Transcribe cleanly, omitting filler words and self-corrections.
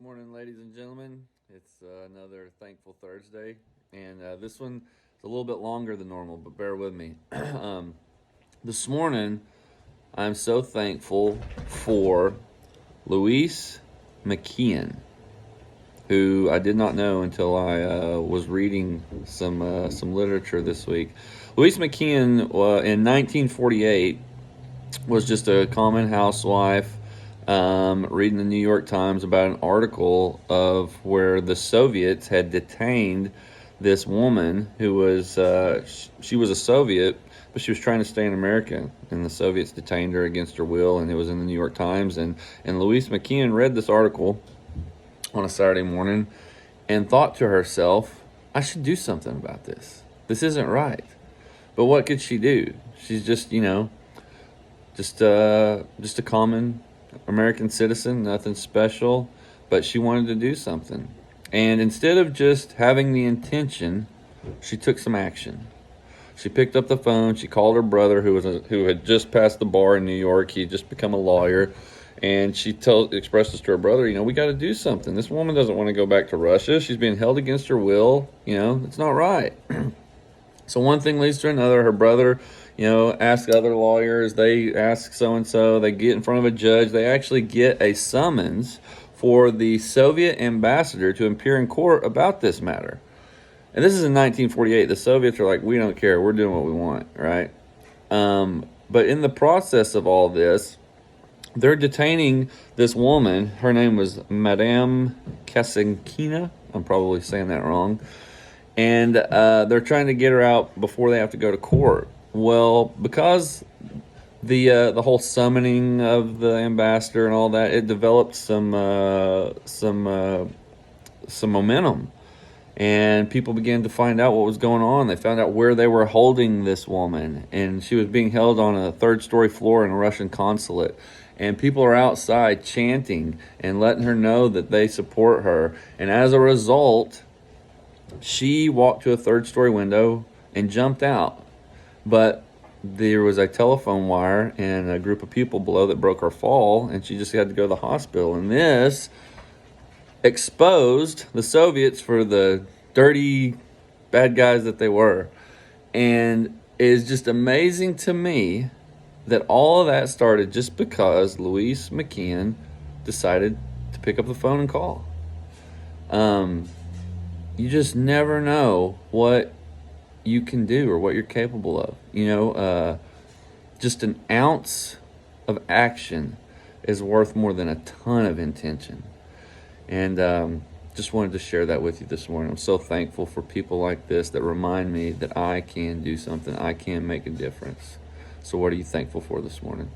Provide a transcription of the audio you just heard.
Morning, ladies and gentlemen. It's another Thankful Thursday, and this one is a little bit longer than normal, but bear with me. This morning, I'm so thankful for Louise McKeon, who I did not know until I was reading some literature this week. Louise McKeon, in 1948, was just a common housewife. Reading the New York Times about an article of where the Soviets had detained this woman who was she was a Soviet, but she was trying to stay in America, and the Soviets detained her against her will, and it was in the New York Times. And Louise McKeon read this article on a Saturday morning and thought to herself, I should do something about this. This isn't right. But what could she do? She's just just a common American citizen, nothing special, but she wanted to do something. And instead of just having the intention, she took some action. She picked up the phone. She called her brother, who had just passed the bar in New York. He had just become a lawyer, and she expressed this to her brother. We got to do something. This woman doesn't want to go back to Russia. She's being held against her will. It's not right. So one thing leads to another. Her brother, ask other lawyers. They ask so-and-so. They get in front of a judge. They actually get a summons for the Soviet ambassador to appear in court about this matter. And this is in 1948. The Soviets are like, we don't care. We're doing what we want, right? But in the process of all this, they're detaining this woman. Her name was Madame Kasatkina. I'm probably saying that wrong. And they're trying to get her out before they have to go to court. Well, because the whole summoning of the ambassador and all that, it developed some momentum, and people began to find out what was going on. They found out where they were holding this woman, and she was being held on a third-story floor in a Russian consulate. And people are outside chanting and letting her know that they support her. And as a result, she walked to a third-story window and jumped out. But there was a telephone wire and a group of people below that broke her fall, and she just had to go to the hospital. And this exposed the Soviets for the dirty, bad guys that they were. And it is just amazing to me that all of that started just because Louise McKeon decided to pick up the phone and call. You just never know what you can do or what you're capable of. Just an ounce of action is worth more than a ton of intention. And just wanted to share that with you this morning. I'm so thankful for people like this that remind me that I can do something. I can make a difference. So what are you thankful for this morning?